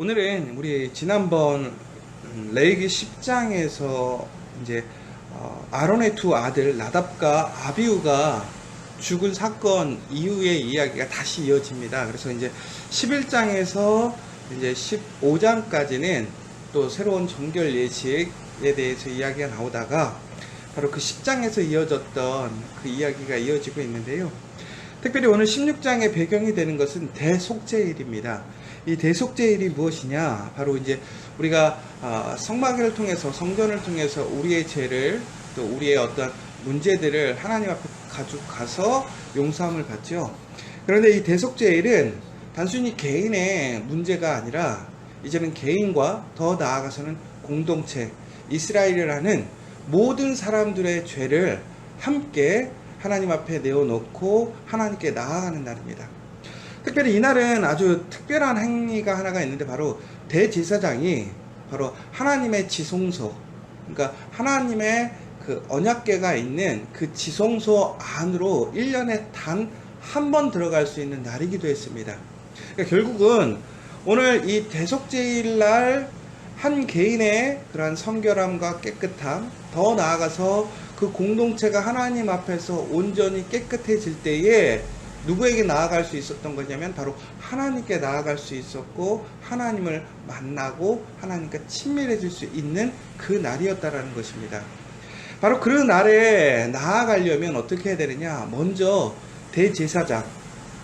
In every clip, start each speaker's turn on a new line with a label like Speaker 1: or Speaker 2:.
Speaker 1: 오늘은 우리 지난번 레위기 10장에서 이제 아론의 두 아들 나답과 아비후가 죽은 사건 이후의 이야기가 다시 이어집니다. 그래서 이제 11장에서 이제 15장까지는 또 새로운 정결 예식에 대해서 이야기가 나오다가 바로 그 10장에서 이어졌던 그 이야기가 이어지고 있는데요. 특별히 오늘 16장의 배경이 되는 것은 대속죄일입니다. 이 대속죄일이 무엇이냐? 바로 이제 우리가 성막을 통해서, 성전을 통해서 우리의 죄를, 또 우리의 어떤 문제들을 하나님 앞에 가지고 가서 용서함을 받죠. 그런데 이 대속죄일은 단순히 개인의 문제가 아니라 이제는 개인과 더 나아가서는 공동체, 이스라엘이라는 모든 사람들의 죄를 함께 하나님 앞에 내어놓고 하나님께 나아가는 날입니다. 특별히 이날은 아주 특별한 행위가 하나가 있는데 바로 대제사장이 바로 하나님의 지성소, 그러니까 하나님의 그 언약궤가 있는 그 지성소 안으로 1년에 단 한 번 들어갈 수 있는 날이기도 했습니다. 그러니까 결국은 오늘 이 대속죄일 날 한 개인의 그러한 성결함과 깨끗함, 더 나아가서 그 공동체가 하나님 앞에서 온전히 깨끗해질 때에 누구에게 나아갈 수 있었던 거냐면 바로 하나님께 나아갈 수 있었고 하나님을 만나고 하나님과 친밀해질 수 있는 그 날이었다라는 것입니다. 바로 그 날에 나아가려면 어떻게 해야 되느냐? 먼저 대제사장,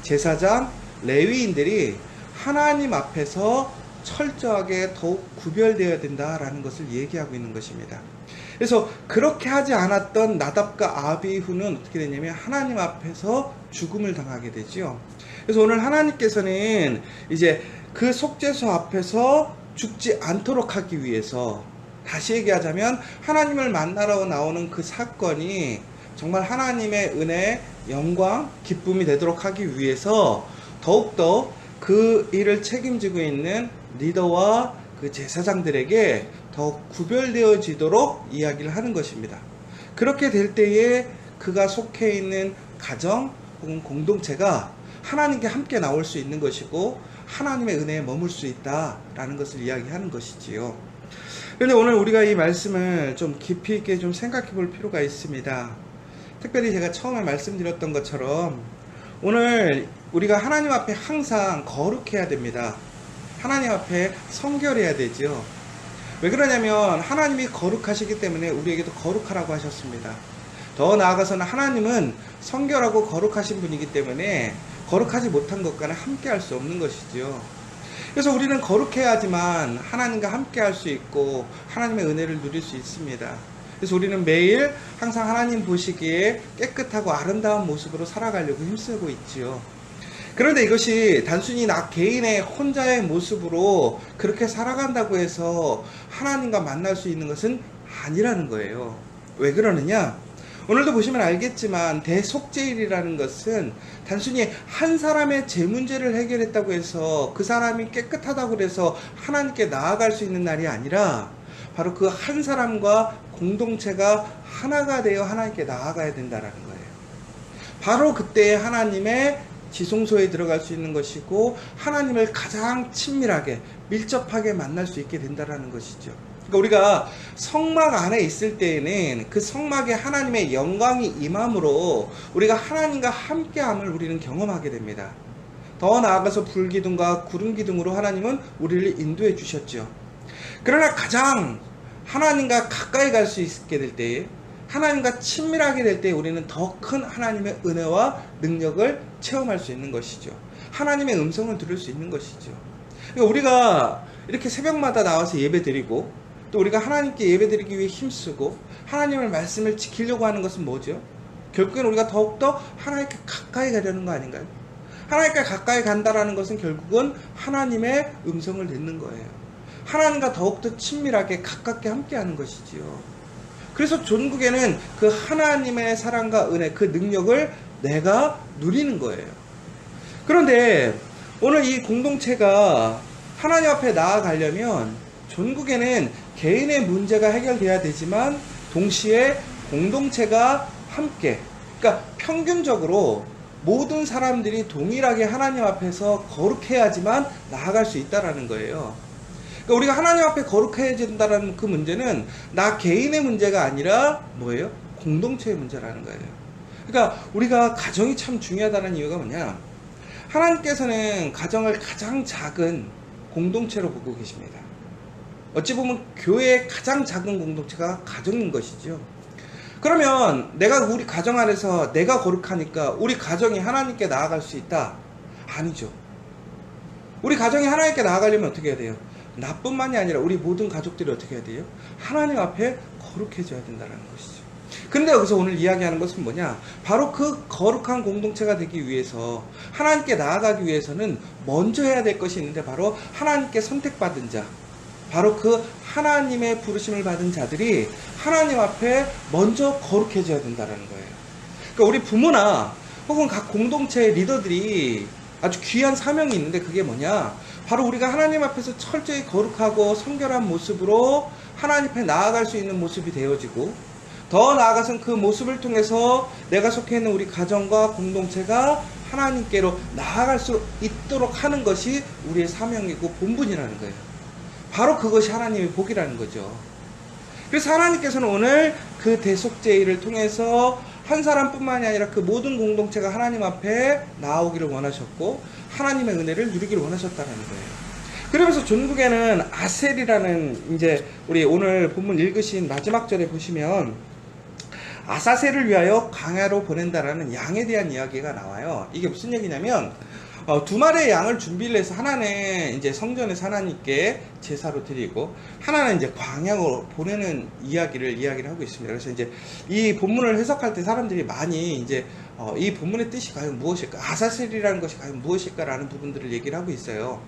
Speaker 1: 제사장, 레위인들이 하나님 앞에서 철저하게 더욱 구별되어야 된다라는 것을 얘기하고 있는 것입니다. 그래서 그렇게 하지 않았던 나답과 아비후는 어떻게 되냐면 하나님 앞에서 죽음을 당하게 되죠. 그래서 오늘 하나님께서는 이제 그 속죄소 앞에서 죽지 않도록 하기 위해서, 다시 얘기하자면 하나님을 만나러 나오는 그 사건이 정말 하나님의 은혜, 영광, 기쁨이 되도록 하기 위해서 더욱더 그 일을 책임지고 있는 리더와 그 제사장들에게 더 구별되어지도록 이야기를 하는 것입니다. 그렇게 될 때에 그가 속해 있는 가정 혹은 공동체가 하나님께 함께 나올 수 있는 것이고 하나님의 은혜에 머물 수 있다라는 것을 이야기하는 것이지요. 그런데 오늘 우리가 이 말씀을 좀 깊이 있게 좀 생각해 볼 필요가 있습니다. 특별히 제가 처음에 말씀드렸던 것처럼 오늘 우리가 하나님 앞에 항상 거룩해야 됩니다. 하나님 앞에 성결해야 되죠. 왜 그러냐면 하나님이 거룩하시기 때문에 우리에게도 거룩하라고 하셨습니다. 더 나아가서는 하나님은 성결하고 거룩하신 분이기 때문에 거룩하지 못한 것과는 함께 할 수 없는 것이죠. 그래서 우리는 거룩해야지만 하나님과 함께 할 수 있고 하나님의 은혜를 누릴 수 있습니다. 그래서 우리는 매일 항상 하나님 보시기에 깨끗하고 아름다운 모습으로 살아가려고 힘쓰고 있지요. 그런데 이것이 단순히 나 개인의 혼자의 모습으로 그렇게 살아간다고 해서 하나님과 만날 수 있는 것은 아니라는 거예요. 왜 그러느냐? 오늘도 보시면 알겠지만 대속죄일이라는 것은 단순히 한 사람의 죄 문제를 해결했다고 해서 그 사람이 깨끗하다고 해서 하나님께 나아갈 수 있는 날이 아니라 바로 그 한 사람과 공동체가 하나가 되어 하나님께 나아가야 된다는 거예요. 바로 그때 하나님의 지성소에 들어갈 수 있는 것이고 하나님을 가장 친밀하게 밀접하게 만날 수 있게 된다는 것이죠. 그러니까 우리가 성막 안에 있을 때에는 그 성막에 하나님의 영광이 임함으로 우리가 하나님과 함께함을 우리는 경험하게 됩니다. 더 나아가서 불기둥과 구름기둥으로 하나님은 우리를 인도해 주셨죠. 그러나 가장 하나님과 가까이 갈 수 있게 될 때에, 하나님과 친밀하게 될 때 우리는 더 큰 하나님의 은혜와 능력을 체험할 수 있는 것이죠. 하나님의 음성을 들을 수 있는 것이죠. 그러니까 우리가 이렇게 새벽마다 나와서 예배드리고 또 우리가 하나님께 예배드리기 위해 힘쓰고 하나님의 말씀을 지키려고 하는 것은 뭐죠? 결국엔 우리가 더욱더 하나님께 가까이 가려는 거 아닌가요? 하나님께 가까이 간다라는 것은 결국은 하나님의 음성을 듣는 거예요. 하나님과 더욱더 친밀하게 가깝게 함께하는 것이지요. 그래서 전국에는 그 하나님의 사랑과 은혜, 그 능력을 내가 누리는 거예요. 그런데 오늘 이 공동체가 하나님 앞에 나아가려면 전국에는 개인의 문제가 해결돼야 되지만 동시에 공동체가 함께, 그러니까 평균적으로 모든 사람들이 동일하게 하나님 앞에서 거룩해야지만 나아갈 수 있다라는 거예요. 그러니까 우리가 하나님 앞에 거룩해진다는 그 문제는 나 개인의 문제가 아니라 뭐예요? 공동체의 문제라는 거예요. 그러니까 우리가 가정이 참 중요하다는 이유가 뭐냐? 하나님께서는 가정을 가장 작은 공동체로 보고 계십니다. 어찌 보면 교회의 가장 작은 공동체가 가정인 것이죠. 그러면 내가 우리 가정 안에서 내가 거룩하니까 우리 가정이 하나님께 나아갈 수 있다? 아니죠. 우리 가정이 하나님께 나아가려면 어떻게 해야 돼요? 나뿐만이 아니라 우리 모든 가족들이 어떻게 해야 돼요? 하나님 앞에 거룩해져야 된다는 것이죠. 근데 여기서 오늘 이야기하는 것은 뭐냐? 바로 그 거룩한 공동체가 되기 위해서 하나님께 나아가기 위해서는 먼저 해야 될 것이 있는데 바로 하나님께 선택받은 자, 바로 그 하나님의 부르심을 받은 자들이 하나님 앞에 먼저 거룩해져야 된다는 거예요. 그러니까 우리 부모나 혹은 각 공동체의 리더들이 아주 귀한 사명이 있는데 그게 뭐냐? 바로 우리가 하나님 앞에서 철저히 거룩하고 성결한 모습으로 하나님 앞에 나아갈 수 있는 모습이 되어지고 더 나아가서는 그 모습을 통해서 내가 속해 있는 우리 가정과 공동체가 하나님께로 나아갈 수 있도록 하는 것이 우리의 사명이고 본분이라는 거예요. 바로 그것이 하나님의 복이라는 거죠. 그래서 하나님께서는 오늘 그 대속제의를 통해서 한 사람뿐만이 아니라 그 모든 공동체가 하나님 앞에 나오기를 원하셨고 하나님의 은혜를 누리기를 원하셨다는 거예요. 그러면서 전국에는 아셀이라는 이제 우리 오늘 본문 읽으신 마지막 절에 보시면 아사셀을 위하여 광야로 보낸다라는 양에 대한 이야기가 나와요. 이게 무슨 얘기냐면 두 마리의 양을 준비를 해서 하나는 이제 성전에서 하나님께 제사로 드리고 하나는 이제 광야로 보내는 이야기를 하고 있습니다. 그래서 이제 이 본문을 해석할 때 사람들이 많이 이제 이 본문의 뜻이 과연 무엇일까? 아사셀이라는 것이 과연 무엇일까라는 부분들을 얘기를 하고 있어요.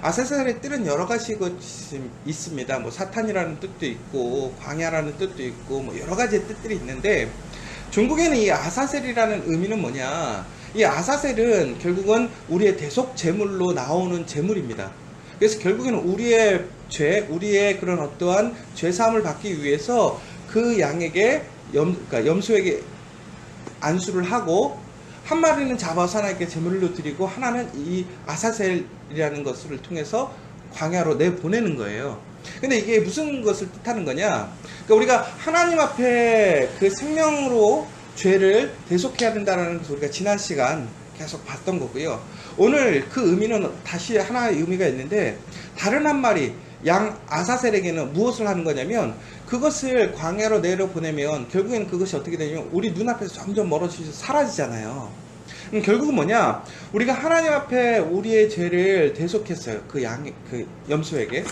Speaker 1: 아사셀의 뜻은 여러 가지 것이 있습니다. 뭐 사탄이라는 뜻도 있고 광야라는 뜻도 있고 뭐 여러 가지의 뜻들이 있는데 중국에는 이 아사셀이라는 의미는 뭐냐? 이 아사셀은 결국은 우리의 대속 제물로 나오는 제물입니다. 그래서 결국에는 우리의 죄, 우리의 그런 어떠한 죄사함을 받기 위해서 그 양에게 그러니까 염소에게 안수를 하고 한 마리는 잡아서 하나님께 제물로 드리고 하나는 이 아사셀이라는 것을 통해서 광야로 내보내는 거예요. 근데 이게 무슨 것을 뜻하는 거냐? 그러니까 우리가 하나님 앞에 그 생명으로 죄를 대속해야 된다는 것을 우리가 지난 시간 계속 봤던 거고요. 오늘 그 의미는 다시 하나의 의미가 있는데 다른 한 마리 양 아사셀에게는 무엇을 하는 거냐면 그것을 광야로 내려보내면 결국에는 그것이 어떻게 되냐면 우리 눈앞에서 점점 멀어지면서 사라지잖아요. 결국은 뭐냐? 우리가 하나님 앞에 우리의 죄를 대속했어요. 그 염소에게.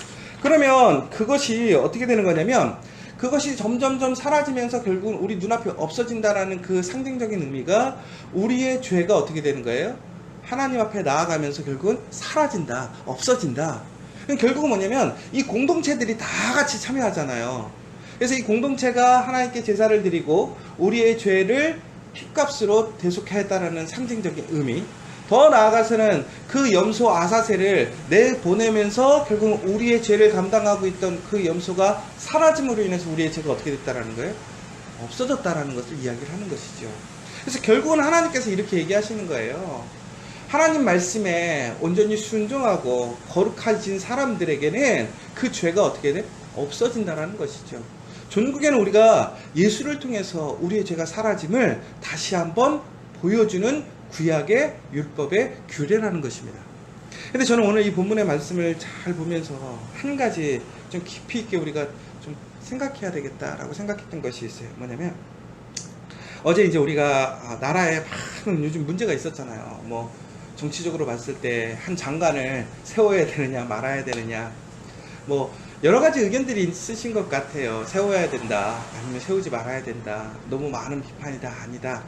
Speaker 1: 그러면 그것이 어떻게 되는 거냐면 그것이 점점점 사라지면서 결국은 우리 눈앞에 없어진다라는 그 상징적인 의미가 우리의 죄가 어떻게 되는 거예요? 하나님 앞에 나아가면서 결국은 사라진다, 없어진다. 결국은 뭐냐면 이 공동체들이 다 같이 참여하잖아요. 그래서 이 공동체가 하나님께 제사를 드리고 우리의 죄를 핏값으로 대속하였다라는 상징적인 의미. 더 나아가서는 그 염소 아사셀을 내보내면서 결국 우리의 죄를 감당하고 있던 그 염소가 사라짐으로 인해서 우리의 죄가 어떻게 됐다라는 거예요? 없어졌다라는 것을 이야기를 하는 것이죠. 그래서 결국은 하나님께서 이렇게 얘기하시는 거예요. 하나님 말씀에 온전히 순종하고 거룩해진 사람들에게는 그 죄가 어떻게 돼? 없어진다라는 것이죠. 전국에는 우리가 예수를 통해서 우리의 죄가 사라짐을 다시 한번 보여주는 구약의 율법의 규례라는 것입니다. 근데 저는 오늘 이 본문의 말씀을 잘 보면서 한 가지 좀 깊이 있게 우리가 좀 생각해야 되겠다라고 생각했던 것이 있어요. 뭐냐면 어제 이제 우리가 나라에 많은 요즘 문제가 있었잖아요. 뭐 정치적으로 봤을 때 한 장관을 세워야 되느냐 말아야 되느냐 뭐 여러 가지 의견들이 있으신 것 같아요. 세워야 된다 아니면 세우지 말아야 된다. 너무 많은 비판이다 아니다.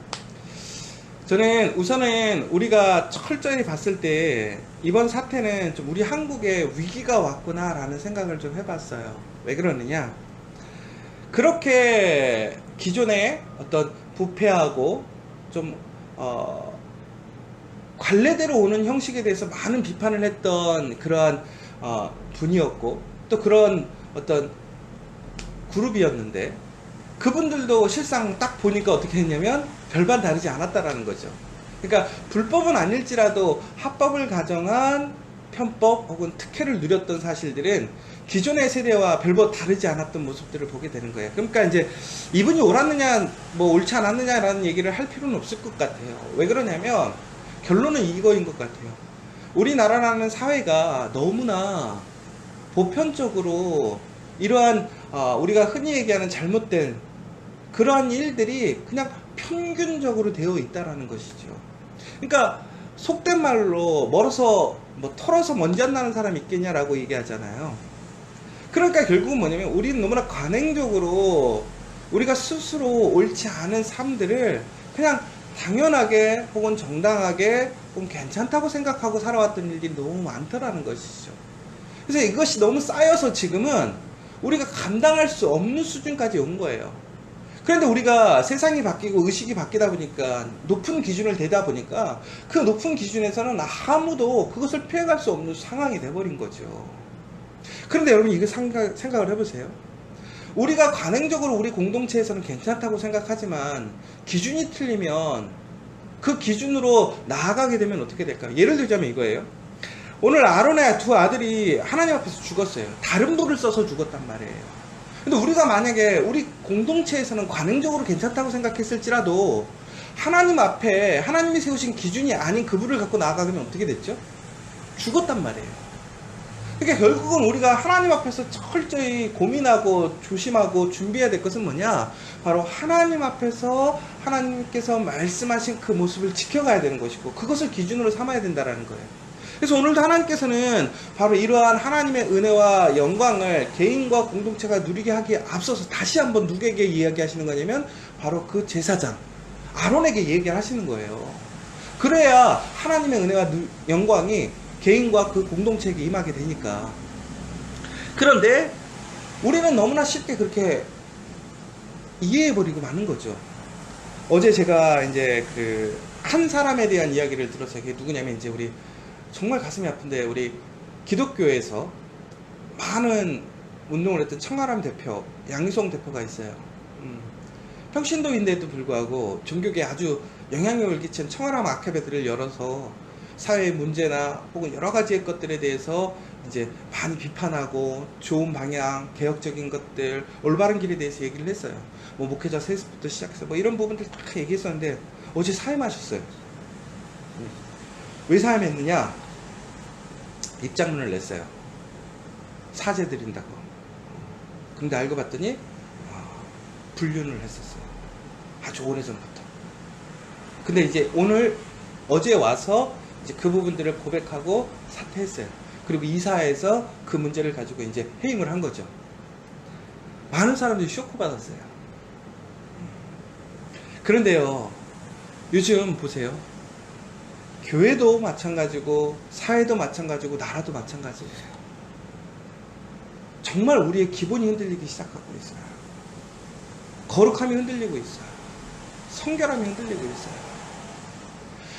Speaker 1: 저는 우선은 우리가 철저히 봤을 때 이번 사태는 좀 우리 한국에 위기가 왔구나 라는 생각을 좀 해봤어요. 왜 그러느냐? 그렇게 기존에 어떤 부패하고 좀 관례대로 오는 형식에 대해서 많은 비판을 했던 그러한 분이었고 또 그런 어떤 그룹이었는데 그분들도 실상 딱 보니까 어떻게 했냐면 별반 다르지 않았다라는 거죠. 그러니까 불법은 아닐지라도 합법을 가정한 편법 혹은 특혜를 누렸던 사실들은 기존의 세대와 별로 다르지 않았던 모습들을 보게 되는 거예요. 그러니까 이제 이분이 옳았느냐 뭐 옳지 않았느냐라는 얘기를 할 필요는 없을 것 같아요. 왜 그러냐면 결론은 이거인 것 같아요. 우리나라라는 사회가 너무나 보편적으로 이러한 우리가 흔히 얘기하는 잘못된 그러한 일들이 그냥 평균적으로 되어 있다라는 것이죠. 그러니까 속된 말로 멀어서 뭐 털어서 먼지 안 나는 사람이 있겠냐라고 얘기하잖아요. 그러니까 결국은 뭐냐면 우리는 너무나 관행적으로 우리가 스스로 옳지 않은 삶들을 그냥 당연하게 혹은 정당하게 혹은 괜찮다고 생각하고 살아왔던 일들이 너무 많더라는 것이죠. 그래서 이것이 너무 쌓여서 지금은 우리가 감당할 수 없는 수준까지 온 거예요. 그런데 우리가 세상이 바뀌고 의식이 바뀌다 보니까 높은 기준을 대다 보니까 그 높은 기준에서는 아무도 그것을 피해갈 수 없는 상황이 돼버린 거죠. 그런데 여러분 이거 생각을 해보세요. 우리가 관행적으로 우리 공동체에서는 괜찮다고 생각하지만 기준이 틀리면 그 기준으로 나아가게 되면 어떻게 될까요? 예를 들자면 이거예요. 오늘 아론의 두 아들이 하나님 앞에서 죽었어요. 다른 불을 써서 죽었단 말이에요. 근데 우리가 만약에 우리 공동체에서는 관행적으로 괜찮다고 생각했을지라도 하나님 앞에 하나님이 세우신 기준이 아닌 그 불을 갖고 나아가면 어떻게 됐죠? 죽었단 말이에요. 그러니까 결국은 우리가 하나님 앞에서 철저히 고민하고 조심하고 준비해야 될 것은 뭐냐? 바로 하나님 앞에서 하나님께서 말씀하신 그 모습을 지켜가야 되는 것이고 그것을 기준으로 삼아야 된다는 거예요. 그래서 오늘도 하나님께서는 바로 이러한 하나님의 은혜와 영광을 개인과 공동체가 누리게 하기에 앞서서 다시 한번 누구에게 이야기하시는 거냐면 바로 그 제사장 아론에게 얘기를 하시는 거예요. 그래야 하나님의 은혜와 영광이 개인과 그 공동체에게 임하게 되니까. 그런데 우리는 너무나 쉽게 그렇게 이해해버리고 마는 거죠. 어제 제가 이제 그 한 사람에 대한 이야기를 들었어요. 그게 누구냐면 이제 우리 정말 가슴이 아픈데 우리 기독교에서 많은 운동을 했던 청아람 대표, 양유성 대표가 있어요. 평신도인데도 불구하고 종교계에 아주 영향력을 끼친 청아람 아카데미를 열어서 사회의 문제나 혹은 여러 가지의 것들에 대해서 이제 많이 비판하고 좋은 방향, 개혁적인 것들, 올바른 길에 대해서 얘기를 했어요. 뭐 목회자 셋부터 시작해서 뭐 이런 부분들 다 얘기했었는데 어제 사임하셨어요. 왜 사임했느냐? 입장문을 냈어요. 사죄 드린다고. 근데 알고 봤더니 불륜을 했었어요. 아주 오래전부터. 근데 이제 어제 와서 이제 그 부분들을 고백하고 사퇴했어요. 그리고 이사회에서 그 문제를 가지고 이제 해임을 한 거죠. 많은 사람들이 쇼크 받았어요. 그런데요, 요즘 보세요. 교회도 마찬가지고 사회도 마찬가지고 나라도 마찬가지예요. 정말 우리의 기본이 흔들리기 시작하고 있어요. 거룩함이 흔들리고 있어요. 성결함이 흔들리고 있어요.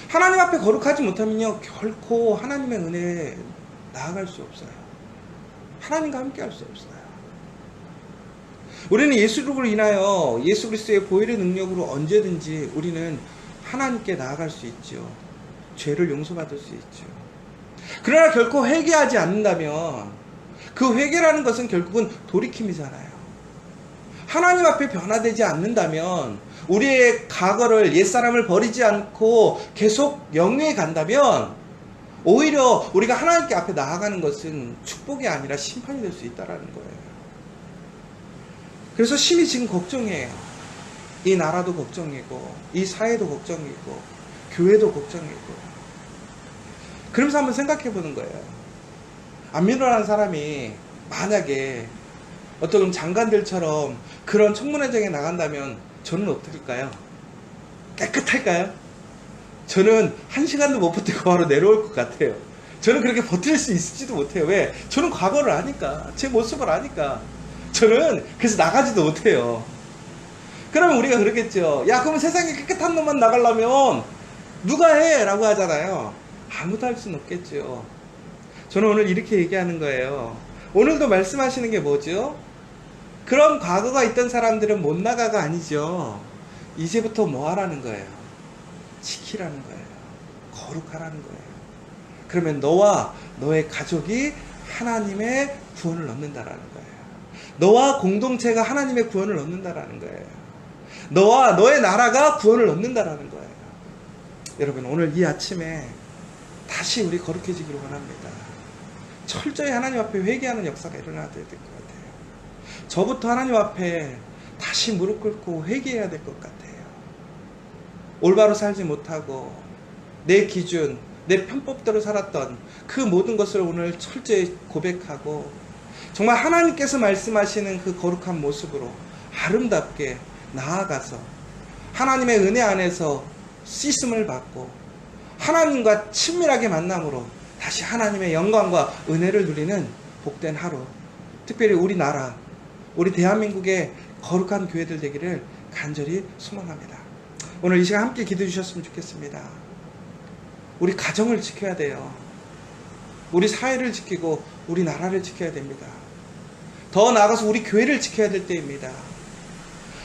Speaker 1: 하나님 앞에 거룩하지 못하면요 결코 하나님의 은혜에 나아갈 수 없어요. 하나님과 함께 할 수 없어요. 우리는 예수로 인하여 예수 그리스도의 보혈의 능력으로 언제든지 우리는 하나님께 나아갈 수 있죠. 죄를 용서받을 수 있죠. 그러나 결코 회개하지 않는다면 그 회개라는 것은 결국은 돌이킴이잖아요. 하나님 앞에 변화되지 않는다면 우리의 과거를 옛사람을 버리지 않고 계속 영위해 간다면 오히려 우리가 하나님께 앞에 나아가는 것은 축복이 아니라 심판이 될 수 있다는 거예요. 그래서 심히 지금 걱정해요. 이 나라도 걱정이고 이 사회도 걱정이고 교회도 걱정이고. 그러면서 한번 생각해 보는 거예요. 안민호라는 사람이 만약에 어떤 장관들처럼 그런 청문회장에 나간다면 저는 어떨까요? 깨끗할까요? 저는 한 시간도 못 버티고 바로 내려올 것 같아요. 저는 그렇게 버틸 수 있을지도 못해요. 왜? 저는 과거를 아니까, 제 모습을 아니까. 저는 그래서 나가지도 못해요. 그러면 우리가 그러겠죠. 야, 그러면 세상에 깨끗한 놈만 나가려면 누가 해? 라고 하잖아요. 아무도 할 수는 없겠죠. 저는 오늘 이렇게 얘기하는 거예요. 오늘도 말씀하시는 게 뭐죠? 그런 과거가 있던 사람들은 못 나가가 아니죠. 이제부터 뭐 하라는 거예요? 지키라는 거예요. 거룩하라는 거예요. 그러면 너와 너의 가족이 하나님의 구원을 얻는다라는 거예요. 너와 공동체가 하나님의 구원을 얻는다라는 거예요. 너와 너의 나라가 구원을 얻는다라는 거예요. 여러분, 오늘 이 아침에 다시 우리 거룩해지기를 원합니다. 철저히 하나님 앞에 회개하는 역사가 일어나야 될 것 같아요. 저부터 하나님 앞에 다시 무릎 꿇고 회개해야 될 것 같아요. 올바로 살지 못하고 내 기준, 내 편법대로 살았던 그 모든 것을 오늘 철저히 고백하고 정말 하나님께서 말씀하시는 그 거룩한 모습으로 아름답게 나아가서 하나님의 은혜 안에서 씻음을 받고 하나님과 친밀하게 만남으로 다시 하나님의 영광과 은혜를 누리는 복된 하루, 특별히 우리나라, 우리 대한민국의 거룩한 교회들 되기를 간절히 소망합니다. 오늘 이 시간 함께 기도해 주셨으면 좋겠습니다. 우리 가정을 지켜야 돼요. 우리 사회를 지키고 우리 나라를 지켜야 됩니다. 더 나아가서 우리 교회를 지켜야 될 때입니다.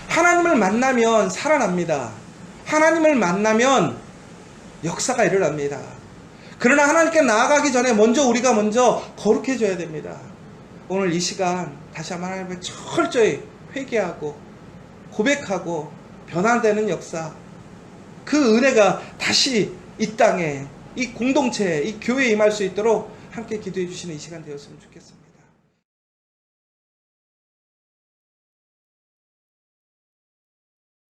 Speaker 1: 하나님을 만나면 살아납니다. 하나님을 만나면 역사가 일어납니다. 그러나 하나님께 나아가기 전에 우리가 먼저 거룩해져야 됩니다. 오늘 이 시간 다시 한번 하나님께 철저히 회개하고 고백하고 변화되는 역사, 그 은혜가 다시 이 땅에, 이 공동체에, 이 교회에 임할 수 있도록 함께 기도해 주시는 이 시간 되었으면 좋겠습니다.